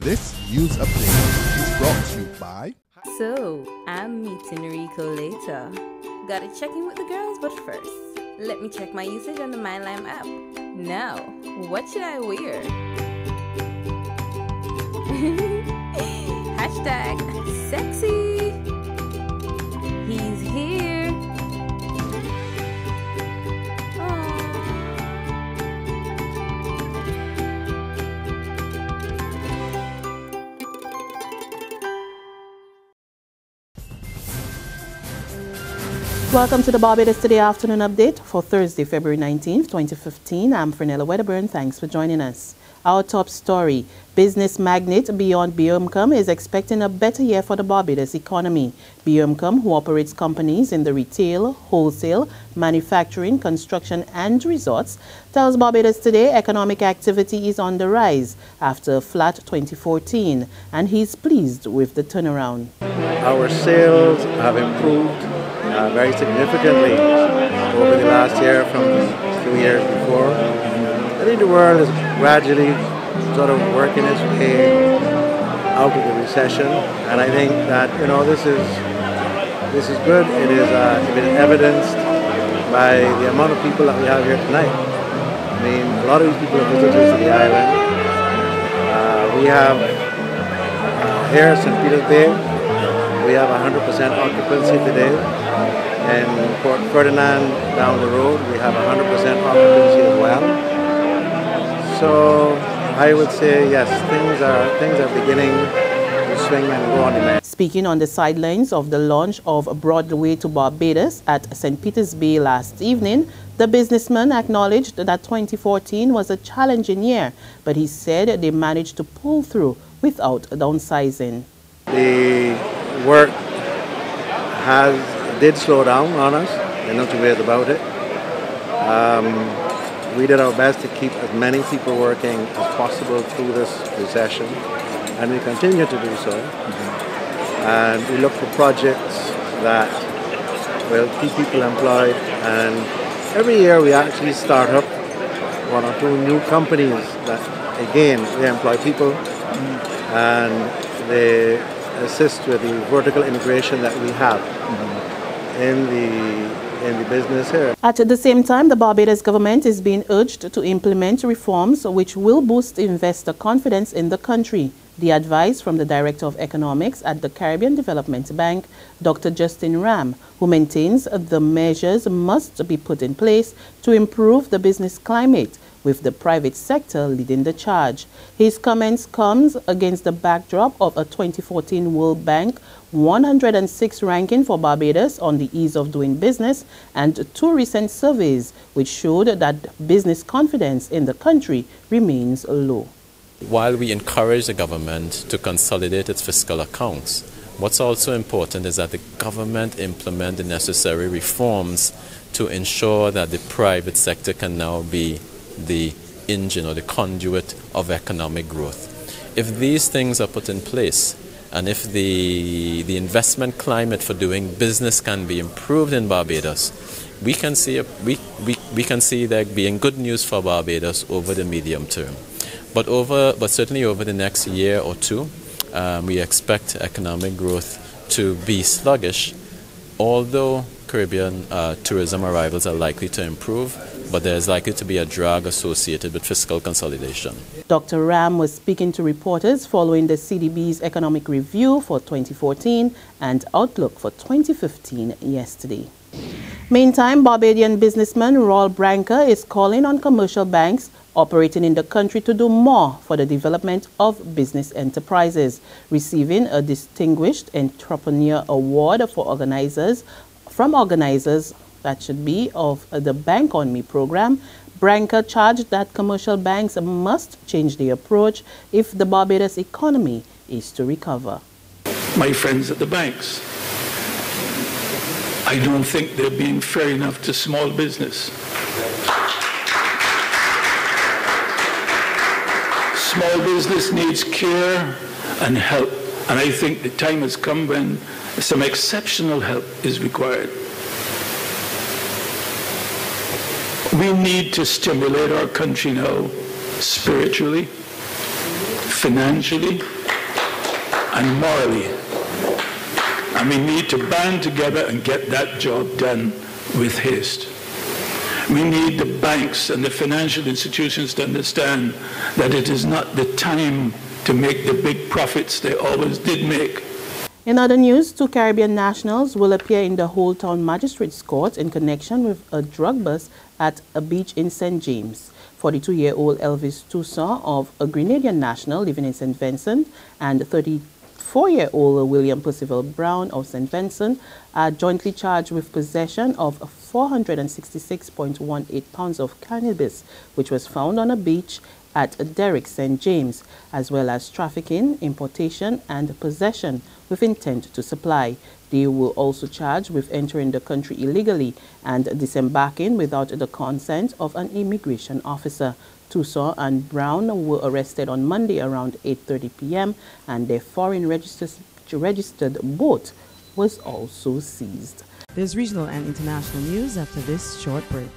This news update is brought to you by... So, I'm meeting Rico later. Gotta check in with the girls, but first, let me check my usage on the MyLime app. Now, what should I wear? Hashtag sexy. He's here. Welcome to the Barbados Today Afternoon Update for Thursday, February 19th, 2015. I'm Fernella Wedderburn. Thanks for joining us. Our top story, business magnate Bjorn Bjerkhamn is expecting a better year for the Barbados economy. Bjerkhamn, who operates companies in the retail, wholesale, manufacturing, construction and resorts, tells Barbados Today economic activity is on the rise after a flat 2014, and he's pleased with the turnaround. Our sales have improved very significantly over the last year from 2 years before. I think the world is gradually sort of working its way out of the recession, and I think that this is good. It is evidenced by the amount of people that we have here tonight. I mean, a lot of these people are visitors to the island. We have here at St. Peter's Bay, we have 100% occupancy today. In Port Ferdinand down the road, we have 100% occupancy as well. So I would say yes, things are beginning to swing and go on demand. Speaking on the sidelines of the launch of Broadway to Barbados at St. Peter's Bay last evening, the businessman acknowledged that 2014 was a challenging year, but he said they managed to pull through without downsizing. The work did slow down on us, there's no two ways about it. We did our best to keep as many people working as possible through this recession, and we continue to do so. And we look for projects that will keep people employed, and every year we actually start up 1 or 2 new companies that, again, they employ people and they assist with the vertical integration that we have in the business here. At the same time, the Barbados government is being urged to implement reforms which will boost investor confidence in the country. The advice from the Director of Economics at the Caribbean Development Bank, Dr. Justin Ram, who maintains the measures must be put in place to improve the business climate, with the private sector leading the charge. His comments comes against the backdrop of a 2014 World Bank 106 ranking for Barbados on the ease of doing business and 2 recent surveys which showed that business confidence in the country remains low. While we encourage the government to consolidate its fiscal accounts, what's also important is that the government implement the necessary reforms to ensure that the private sector can now be the engine or the conduit of economic growth. If these things are put in place, and if the investment climate for doing business can be improved in Barbados, we can see there being good news for Barbados over the medium term. But certainly over the next year or 2, we expect economic growth to be sluggish, although Caribbean tourism arrivals are likely to improve, but there is likely to be a drag associated with fiscal consolidation. Dr. Ram was speaking to reporters following the CDB's economic review for 2014 and outlook for 2015 yesterday. Meantime, Barbadian businessman Roald Branca is calling on commercial banks operating in the country to do more for the development of business enterprises, receiving a Distinguished Entrepreneur Award from organizers that should be of the Bank on Me program. Branca charged that commercial banks must change their approach if the Barbados economy is to recover. My friends at the banks, I don't think they're being fair enough to small business. Small business needs care and help, and I think the time has come when some exceptional help is required. We need to stimulate our country now, spiritually, financially and morally. And we need to band together and get that job done with haste. We need the banks and the financial institutions to understand that it is not the time to make the big profits they always did make. In other news, 2 Caribbean nationals will appear in the Whole Town Magistrates Court in connection with a drug bust at a beach in St. James. 42-year-old Elvis Toussaint of a Grenadian national living in St. Vincent and 34-year-old William Percival Brown of St. Vincent are jointly charged with possession of 466.18 pounds of cannabis, which was found on a beach at Derrick, St. James, as well as trafficking, importation, and possession with intent to supply. They were also charged with entering the country illegally and disembarking without the consent of an immigration officer. Toussaint and Brown were arrested on Monday around 8:30 p.m. and their foreign registered boat was also seized. There's regional and international news after this short break.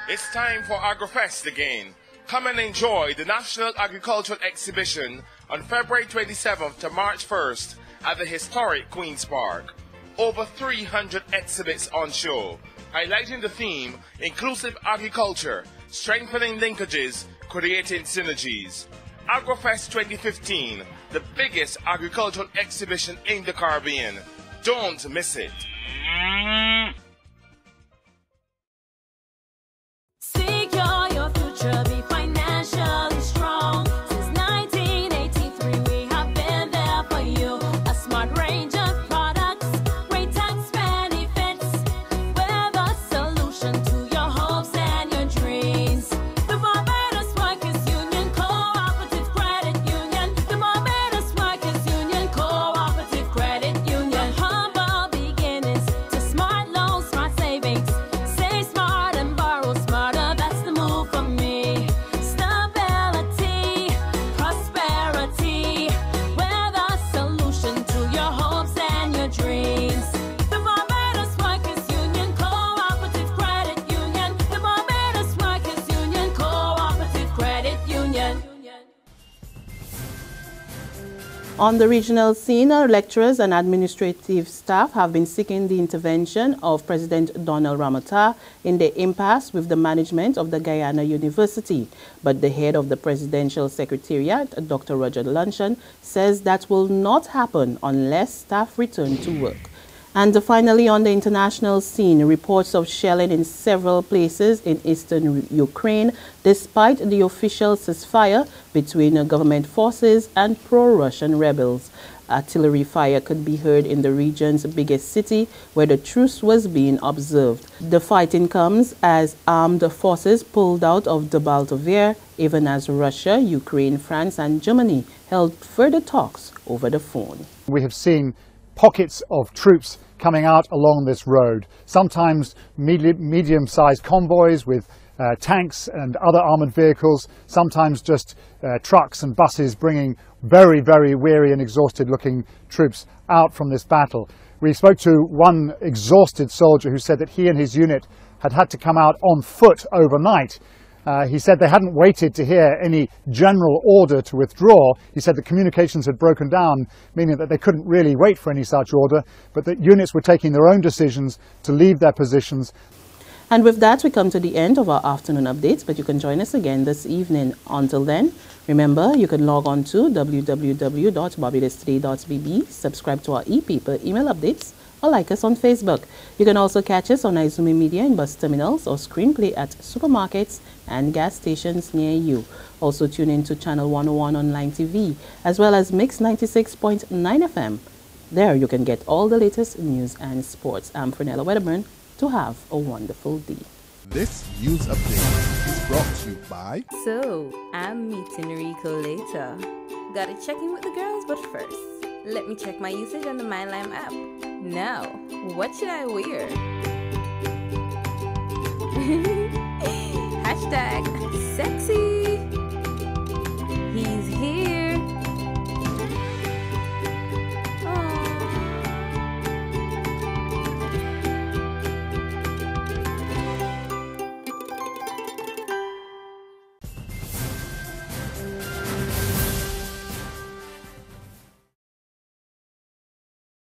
It's time for AgriFest again. Come and enjoy the National Agricultural Exhibition on February 27th to March 1st at the historic Queen's Park. Over 300 exhibits on show, highlighting the theme, inclusive agriculture, strengthening linkages, creating synergies. AgriFest 2015, the biggest agricultural exhibition in the Caribbean. Don't miss it. Secure your future, be financially strong. Since 1983, we have been there for you. A smart range of products, great tax benefits. We're the solution to your hopes and your dreams. The Barbados Workers Union Cooperative Credit Union. The Barbados Workers Union Cooperative Credit Union. Humble beginnings to smart loans, smart savings. Save smart and borrow smarter. That's the move for me. Stability, prosperity. We're the solution to your hopes and your dreams. The Barbados Workers Union Cooperative Credit Union. The Barbados Workers Union Cooperative Credit Union. On the regional scene, lecturers and administrative staff have been seeking the intervention of President Donald Ramata in the impasse with the management of the Guyana University. But the head of the Presidential Secretariat, Dr. Roger Luncheon, says that will not happen unless staff return to work. And finally, on the international scene, reports of shelling in several places in eastern Ukraine, despite the official ceasefire between government forces and pro-Russian rebels. Artillery fire could be heard in the region's biggest city, where the truce was being observed. The fighting comes as armed forces pulled out of the Baltovir, even as Russia, Ukraine, France, and Germany held further talks over the phone. We have seen pockets of troops coming out along this road, sometimes medium-sized convoys with tanks and other armoured vehicles, sometimes just trucks and buses bringing very, very weary and exhausted looking troops out from this battle. We spoke to one exhausted soldier who said that he and his unit had had to come out on foot overnight. He said they hadn't waited to hear any general order to withdraw. He said the communications had broken down, meaning that they couldn't really wait for any such order, but that units were taking their own decisions to leave their positions. And with that, we come to the end of our afternoon updates, but you can join us again this evening. Until then, remember, you can log on to www.barbadostoday.bb, subscribe to our e-paper email updates, or like us on Facebook. You can also catch us on Izumi Media in bus terminals or screenplay at supermarkets and gas stations near you. Also tune in to Channel 101 Online TV, as well as Mix 96.9 FM. There you can get all the latest news and sports. I'm Fernella Wedderburn. To have a wonderful day. This news update is brought to you by... So, I'm meeting Rico later. Gotta check in with the girls, but first, let me check my usage on the MyLime app. Now, what should I wear? #sexy.